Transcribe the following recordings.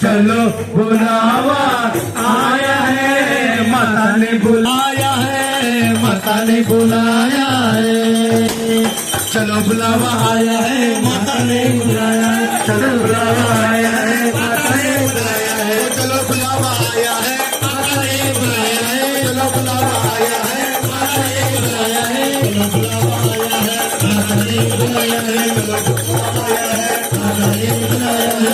चलो बुलावा आया है, माता ने बुलाया है, माता ने बुलाया है। चलो बुलावा आया है, माता ने बुलाया है। चलो बुलावा आया है, माता ने बुलाया है। चलो बुलावा आया है, माता ने बुलाया है। चलो बुलावा आया है, माता ने बुलाया है। चलो बुलावा आया है, माता ने बुलाया है। चलो बुलावा आया है, माता ने बुलाया है।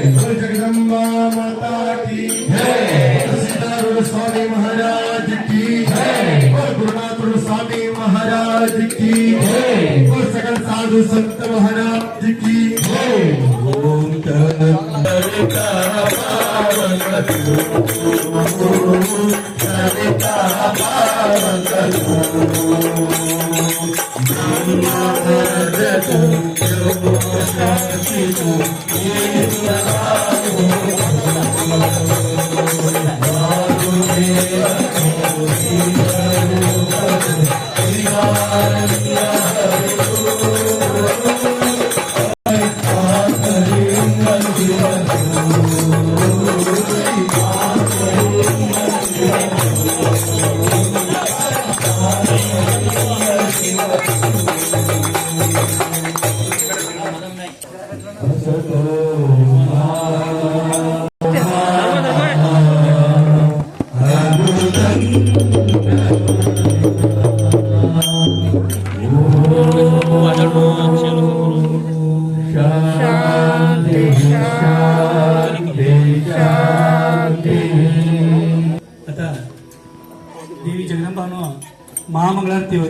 बोलो जगदम्बा माता की है, सीताराम स्वामी महाराज की है, और गुरुनाथ स्वामी महाराज की है, और सकल साधु संत महाराज की है। ओम तनका पावन देवी जगदम्बा महामंगलारती हो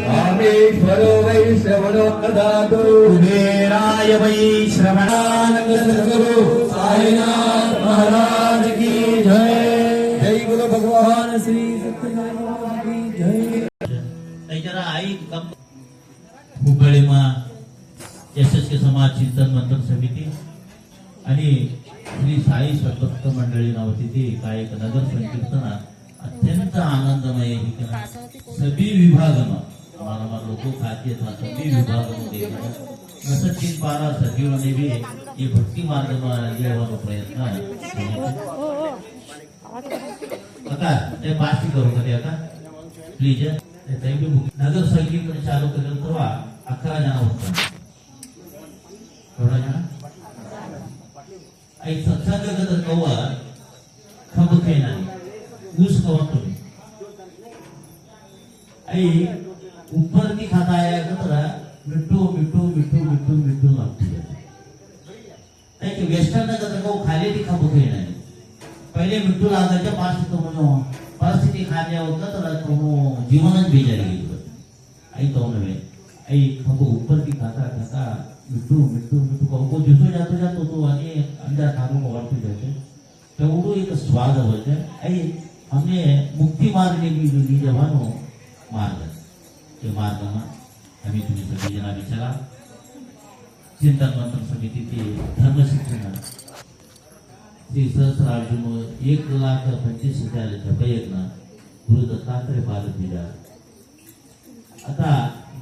कामेश्वरो वै श्रवणो ददातु कुबेराय वै श्रवणानंद सद्गुरु साईनाथ महाराज की जय। जय बोलो भगवान श्री सत्यनारायण की जय। जरा आई हुबळीमा यशस्वी समाज चिंतन मंथन समिती आणि श्री साई स्वतंत्र मंडळी नावाची ती काय एक नगर संकीर्तना अत्यंत आनंदमय सभी विभाग में मानव लोगों खाते था सभी विभाग में देखा नसर 3-12 सचिवों ने भी ये भक्ति मार्ग में लेवानो प्रयत्न आता ते पाठी करू का आता प्लीज ते भी नगर संकीर्तन चालू केलं तेव्हा 11 जण होता थोडा जण आई सत्संग कवा खब खेळणार ऊस कवतो आई ऊपर की खाता आया कतरा मिट्टू मिट्टू मिट्टू मिट्टू मिट्टू लागते एक वेस्टर्न कतर को खाली ती खाबो खेळणार पहिले मिट्टू लागायच्या पास तो म्हणून परिस्थिती खाल्या होता तर तो जीवनच बेजारी गेलो आई तो नव्हे आई खाबो ऊपर की खाता खाता मिट्टू मिट्टू मिट्टू को जो जातो तो आणि अंदर खाबो को वाटतो जाते तेवढो एक स्वाद होते आई हमने मुक्ति मार्ग ने भी ली जवानो मार्ग ते मार्गमा आम्ही तुम्ही सगळेजना विचारा चिंतन मंथन समिती ते धर्मशिक्षण श्री सहस्रार्जुन 1,25,000 झपयज्ञ गुरु दत्तात्रय बालपूजा आता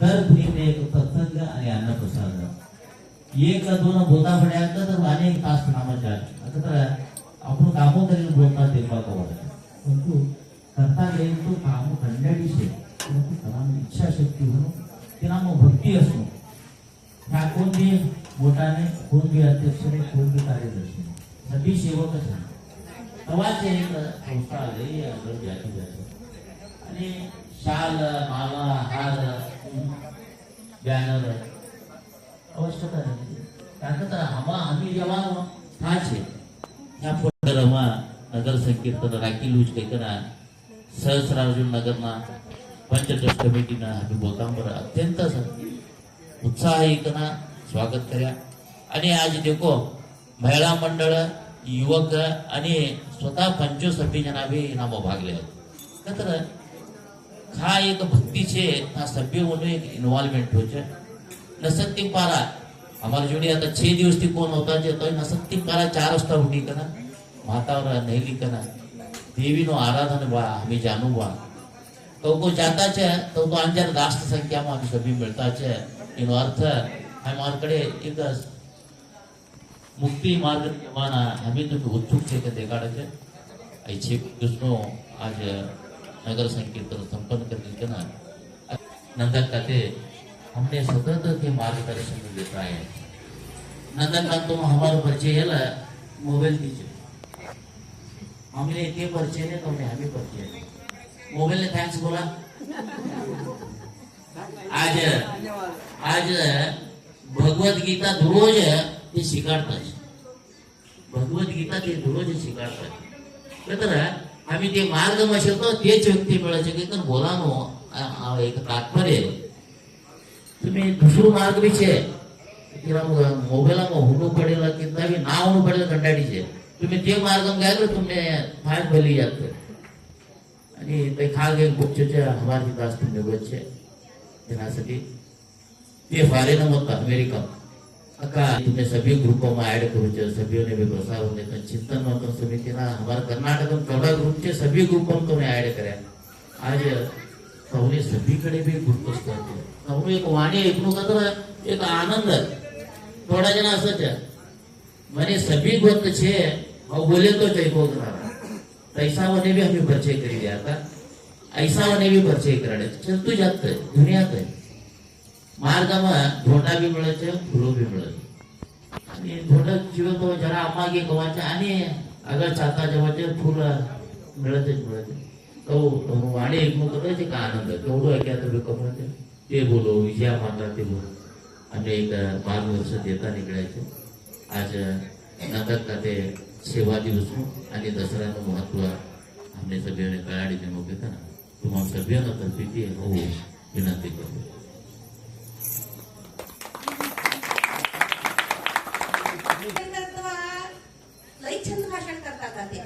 दर फुलीने एक सत्संग आणि अन्नप्रसाद एक दोन बोलता पड्यात तर अनेक तास नामाच्या आता तर आपण कामो करेल बोलता ते परंतु करता येईल तो काम करण्याविषयी इच्छाशक्ती म्हणून तिला मग भक्ती असतो ह्या कोण बी मोठाने कोण बी अध्यक्षने कोण बी कार्यदर्शी सगळी सेवकच आहे तवाचे एक संस्था आली आणि शाल माला हार बॅनर आवश्यकता आहे कारण तर आम्ही जेव्हा ठाचे ह्या फोटोमा नगर संकीर्तन राखी लूज काही करा सहस्रार्जुन नगरना पंचदश कमिटीना आम्ही बोलता बरं अत्यंत उत्साह एकना स्वागत करा आणि आज देखो महिला मंडळ युवक आणि स्वतः 25 जण बी इनामो भागले तर हा एक भक्तीचे हा सभ्य म्हणून एक इन्वॉल्वमेंट होचे नसत्ती पारा हमारे जोड़ी आता 6 दिवस ती कोण होता जे तो नसत्ती पारा 4 वाजता उठी कना मातावर नैली कना देवी नो आराधन बा हमें जानू बा तो जाता चे तो अंजार राष्ट्र संख्या में हमें सभी मिलता चे इन अर्थ हमारे कड़े एक मुक्ति मार्ग निर्माणा हमें तो उत्सुक से के देखा चे ऐसे दुष्णो आज नगर संकीर्तन संपन्न करने के ना नंदन कहते हमने सतत के मार्गदर्शन देता है नंदन का तुम हमारे परिचय है मोबाइल दीजिए हमने के परिचय ने तो हमें परिचय मोबाइल ने थैंक्स बोला आज आज भगवत गीता दररोज ते शिकाडतात भगवत गीता ते दररोज शिकाडतात तर आम्ही ते मार्ग मशतो तेच व्यक्ती मिळायचे की तर बोलानो एक तात्पर्य तुम्ही दुसरो मार्ग बी છે किंवा मोबाईलમાં हुंडू पडेला किंवा बी ना हुंडू पडेला कंटाळी છે तुम्ही ते मार्ग गेलो तुम्ही फाय भली जात आणि ते खाग एक बच्चे हमारी दास तुम्ही बच्चे त्यासाठी ते फारे न मत अमेरिका अका तुम्ही सभी ग्रुपों में ऐड करो छे सभी ने भी प्रसार होने का चिंतन मंथन समिति ना हमारे कर्नाटक में 14 ग्रुप के सभी ग्रुपों को ने ऐड करे आज सौने सभी कड़े भी ग्रुप करते सौने एक वाणी ऐकणू का तर एक आनंद थोड़ा जना असच मैंने सभी गोत छे और बोले तो चैको पैसा वने भी हमें परिचय करी दिया था ऐसा वने भी परिचय कराडे चलतू जात दुनियात मार्ग में धोंडा भी मिले छे फूलो भी मिले आणि धोंडा जीव तो जरा आमागे कवाचे आणि अगर चाहता जवाचे फूल मिळते तो वाणी एकमु करते का आनंद तेवढो ऐक्या तर कमवते ते बोलो विजया माता ते बोलो आणि एक मार्गदर्श देता निकळायचे आज नंतर का ते सेवा दिवस आणि दसऱ्याचं महत्व हमने सगळ्यांनी कळाडी ते मग घेता ना तुम्हाला सगळ्यांना तर्फे हो विनंती करतो लई छंद भाषण करतात ते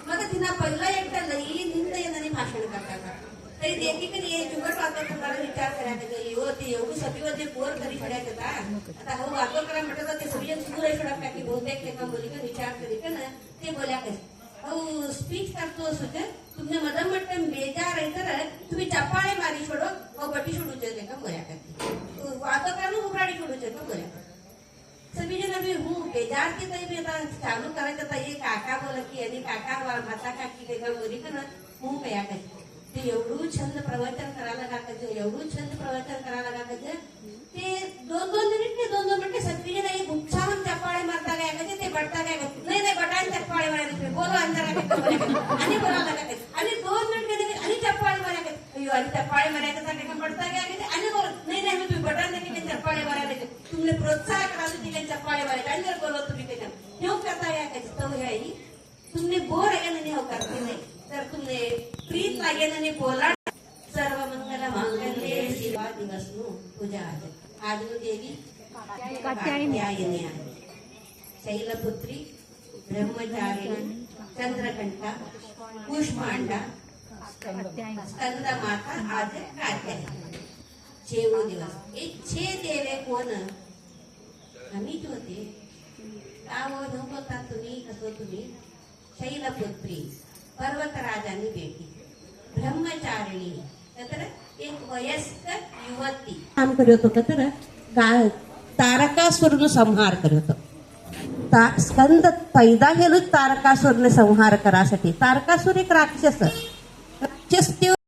मग तिना पहिला एकदा लई निंद येणारे भाषण करतात तरी देखील ये जुगट वातो करणारा विचार करायचा यो ते एवढी सभीवर जे पोर घरी खड्यात येतात आता हो वातो करा म्हटलं ते सगळे सुरू सोडा की बहुतेक लेखा बोली का विचार करी का ना ते बोल्या कसे स्पीच करतो सुद्धा तुमने मदम मट्टम बेजार आहे तर तुम्ही चप्पाळे मारी छोडो और बटी छोडूचे लेखा बोल्या करते वातो करा उघाडी छोडूचे का बोल्या सभी जन अभी हूँ बेजार की तई में चालू करायचं तर ये काका बोला की आणि काका माता काकी लेखा बोली का ना हूँ कया कसे ते एवढं छंद प्रवचन करायला लागायचं एवढं छंद प्रवचन करायला लागायचं ते 2-2 मिनिट सत्वीने नाही उत्साहन चप्पाळे मारता काय ते बडता काय नाही बटाने चप्पाळे मारायचे बोलो अंदर आणि बोलायला लागायचं आणि 2 मिनिट आणि चप्पाळे मारायचे अयो आणि चप्पाळे मारायचं तर बडता काय आणि बोल नाही तुम्ही बटाने की चप्पाळे मारायचे तुमने प्रोत्साह करायचं तिथे चप्पाळे मारायचे आणि बोलो तुम्ही त्याच्या हे करता काय तो है तुमने बोर आहे नाही हो करते नाही तर तुमने प्रीत लागेल बोला सर्व मंगल मांगल्ये शिवा दिवसनु पूजा आज देवी कात्यायनी आहे शैलपुत्री ब्रह्मचारिणी चंद्रकंठा कुष्मांडा स्कंद माता आज कात्यायनी छेवो दिवस एक छे देवे कोण आम्हीच होते गाव बोलतात तुम्ही कसं तुम्ही शैलपुत्री पर्वतराजांनी भेटी ब्रह्मचारिणी तर एक वयस्क युवती काम करत होतं तर तारकासुरનો સંહાર કર્યો હતો સ્કંદ पैदा गेलो तारकासुरने संहार करासाठी तारकासुर एक राक्षस